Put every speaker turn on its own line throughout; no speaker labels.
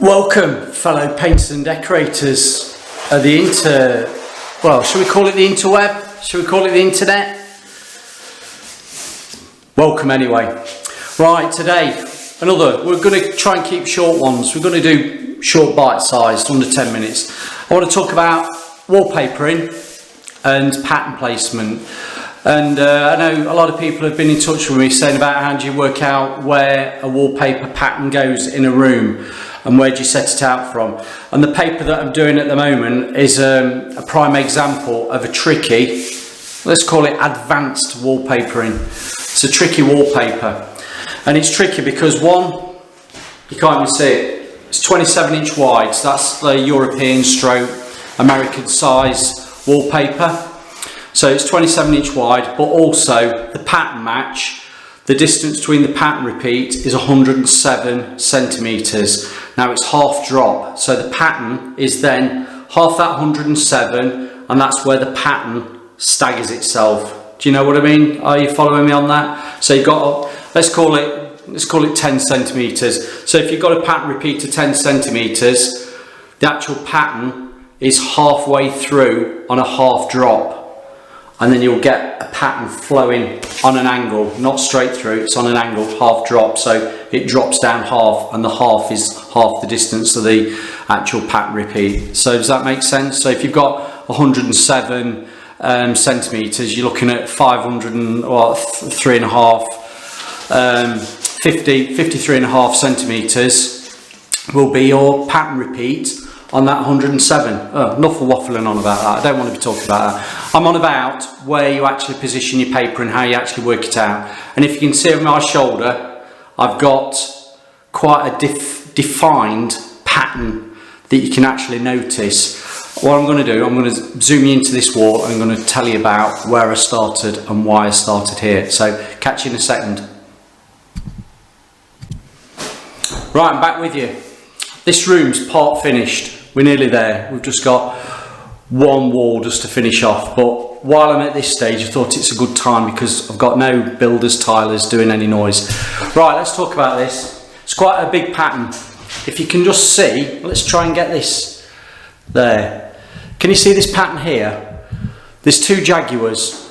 Welcome, fellow painters and decorators of the should we call it the interweb? Should we call it the internet? Welcome anyway. Right, today, we're going to try and keep short ones. We're going to do short bite-sized, under 10 minutes. I want to talk about wallpapering and pattern placement. And I know a lot of people have been in touch with me saying about how do you work out where a wallpaper pattern goes in a room and where do you set it out from. And the paper that I'm doing at the moment is a prime example of a tricky, let's call it advanced wallpapering. It's a tricky wallpaper, and it's tricky because one, you can't even see it, it's 27-inch wide, so that's the European stroke American size wallpaper. So it's 27-inch wide, but also the pattern match, the distance between the pattern repeat is 107 centimetres. Now it's half drop, so the pattern is then half that 107, and that's where the pattern staggers itself. Do you know what I mean? Are you following me on that? So you've got, let's call it 10 centimetres. So if you've got a pattern repeat of 10 centimetres, the actual pattern is halfway through on a half drop. And then you'll get a pattern flowing on an angle, not straight through, it's on an angle, half drop, so it drops down half, and the half is half the distance of the actual pattern repeat. So does that make sense? So if you've got 107 centimetres, you're looking at 53.5 centimetres will be your pattern repeat on that 107. Enough of waffling on about that. I don't want to be talking about that. I'm on about where you actually position your paper and how you actually work it out. And if you can see on my shoulder, I've got quite a defined pattern that you can actually notice. What I'm going to do, I'm going to zoom you into this wall and I'm going to tell you about where I started and why I started here. So catch you in a second. Right, I'm back with you. This room's part finished. We're nearly there. We've just got one wall just to finish off, but while I'm at this stage I thought it's a good time because I've got no builders, tilers doing any noise. Right, let's talk about this. It's quite a big pattern. If you can just see, let's try and get this there. Can you see this pattern here? There's two jaguars,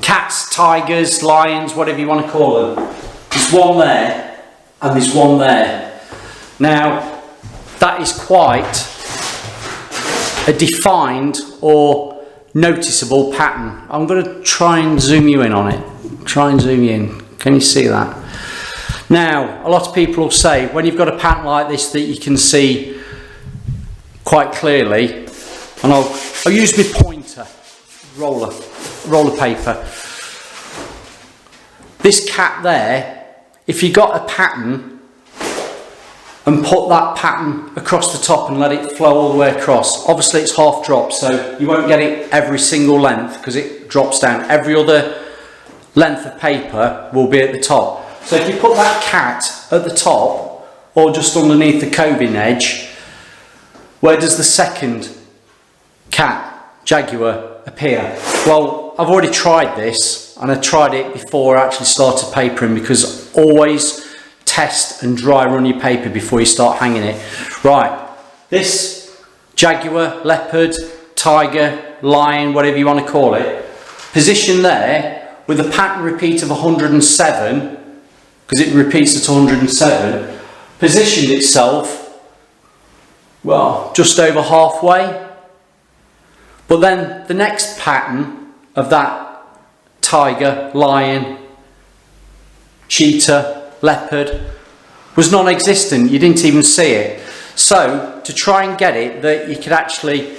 cats, tigers, lions, whatever you want to call them. There's one there and there's one there. Now that is quite a defined or noticeable pattern. I'm going to try and zoom you in on it. Try and zoom you in. Can you see that? Now, a lot of people will say when you've got a pattern like this that you can see quite clearly, and I'll use my pointer, roller paper. This cat there, if you got a pattern and put that pattern across the top and let it flow all the way across. Obviously it's half drop, so you won't get it every single length because it drops down. Every other length of paper will be at the top. So if you put that cat at the top or just underneath the coving edge, where does the second cat, jaguar, appear? Well, I've already tried this, and I tried it before I actually started papering because always test and dry run your paper before you start hanging it. Right, this jaguar, leopard, tiger, lion, whatever you want to call it, position there with a pattern repeat of 107, because it repeats at 107, positioned itself, well, just over halfway. But then the next pattern of that tiger, lion, cheetah, leopard was non-existent. You didn't even see it. So to try and get it that you could actually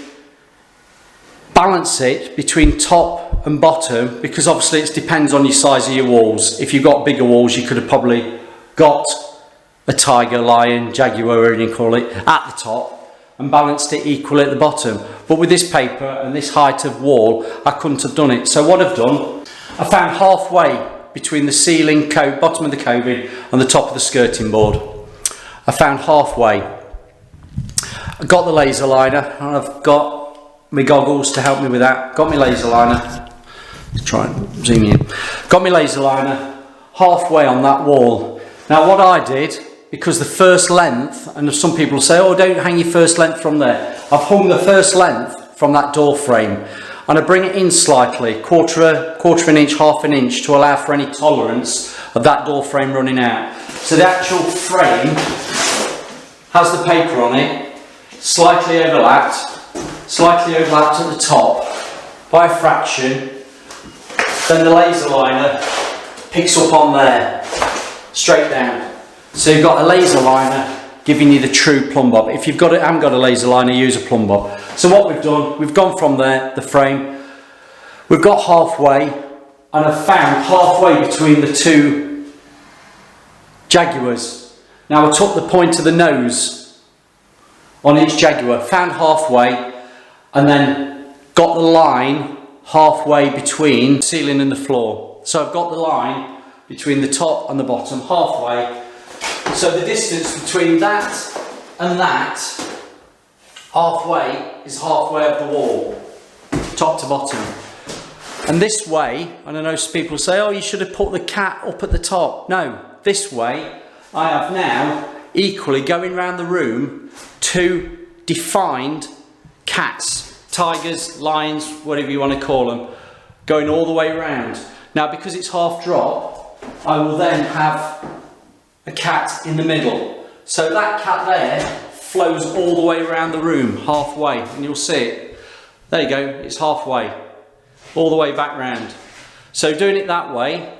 balance it between top and bottom, because obviously it depends on your size of your walls. If you've got bigger walls you could have probably got a tiger, lion, jaguar, whatever you call it, at the top and balanced it equal at the bottom. But with this paper and this height of wall I couldn't have done it. So what I've done, I found halfway between the ceiling, bottom of the coving and the top of the skirting board. I found halfway. I got the laser liner and I've got my goggles to help me with that. Got my laser liner. Let's try and zoom in. Got my laser liner halfway on that wall. Now what I did because the first length, and some people say, oh, don't hang your first length from there. I've hung the first length from that door frame, and I bring it in slightly, quarter of an inch, half an inch, to allow for any tolerance of that door frame running out. So the actual frame has the paper on it, slightly overlapped at the top by a fraction. Then the laser liner picks up on there, straight down. So you've got a laser liner giving you the true plumb bob. If you haven't got a laser liner, use a plumb bob. So what we've done, we've gone from there, the frame, we've got halfway, and I've found halfway between the two Jaguars. Now I took the point of the nose on each Jaguar, found halfway, and then got the line halfway between the ceiling and the floor. So I've got the line between the top and the bottom, halfway. So the distance between that and that, halfway, is halfway of the wall, top to bottom. And this way, and I know some people say, oh, you should have put the cat up at the top. No, this way, I have now equally going around the room two defined cats, tigers, lions, whatever you want to call them, going all the way around. Now, because it's half drop, I will then have a cat in the middle. So that cat there flows all the way around the room, halfway, and you'll see it. There you go, it's halfway, all the way back round. So doing it that way,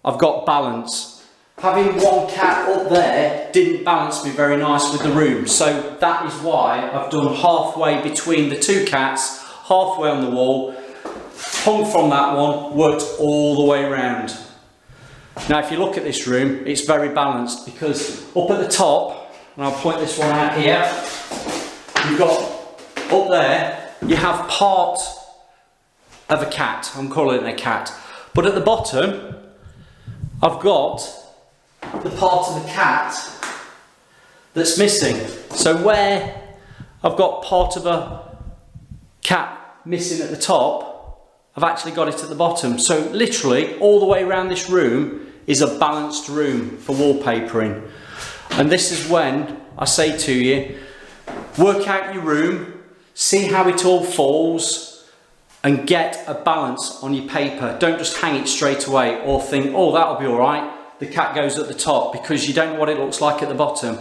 I've got balance. Having one cat up there didn't balance me very nice with the room. So that is why I've done halfway between the two cats, halfway on the wall, hung from that one, worked all the way around. Now if you look at this room, it's very balanced, because up at the top, and I'll point this one out here, you've got up there, you have part of a cat, I'm calling it a cat, but at the bottom I've got the part of the cat that's missing. So where I've got part of a cat missing at the top, I've actually got it at the bottom. So literally all the way around this room is a balanced room for wallpapering. And this is when I say to you, work out your room, see how it all falls, and get a balance on your paper. Don't just hang it straight away or think, oh, that'll be all right. The cat goes at the top, because you don't know what it looks like at the bottom.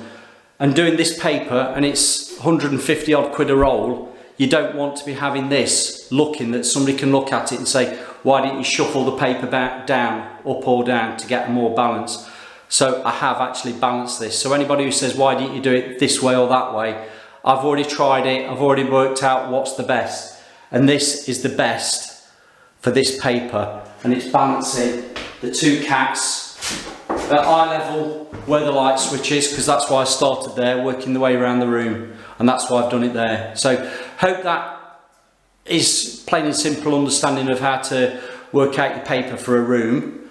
And doing this paper, and it's 150 odd quid a roll, you don't want to be having this looking that somebody can look at it and say, why didn't you shuffle the paper back down, up or down, to get more balance? So I have actually balanced this. So anybody who says, why didn't you do it this way or that way? I've already tried it, I've already worked out what's the best. And this is the best for this paper. And it's balancing the two cats at eye level where the light switch is, because that's why I started there, working the way around the room. And that's why I've done it there. So hope that is plain and simple understanding of how to work out your paper for a room.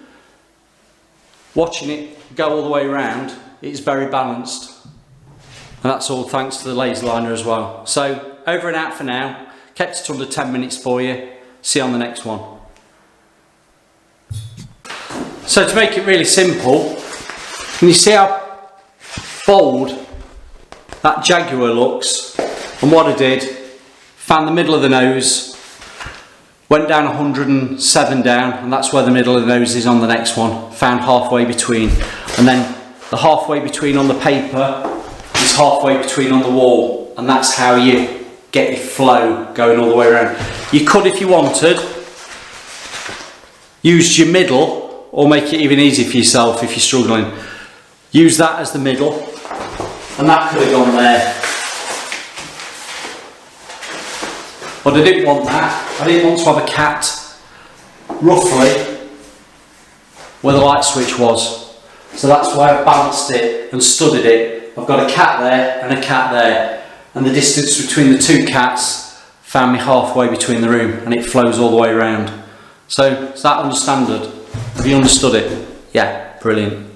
Watching it go all the way around, it's very balanced. And that's all thanks to the laser liner as well. So over and out for now. Kept it under 10 minutes for you. See you on the next one. So to make it really simple, can you see how bold that Jaguar looks? And what I did, found the middle of the nose, went down 107 down, and that's where the middle of the nose is on the next one. Found halfway between, and then the halfway between on the paper is halfway between on the wall, and that's how you get your flow going all the way around. You could, if you wanted, use your middle, or make it even easier for yourself if you're struggling. Use that as the middle, and that could have gone there. But I didn't want that. I didn't want to have a cat roughly where the light switch was. So that's why I balanced it and studied it. I've got a cat there and a cat there. And the distance between the two cats found me halfway between the room, and it flows all the way around. So is that understood? Have you understood it? Yeah, brilliant.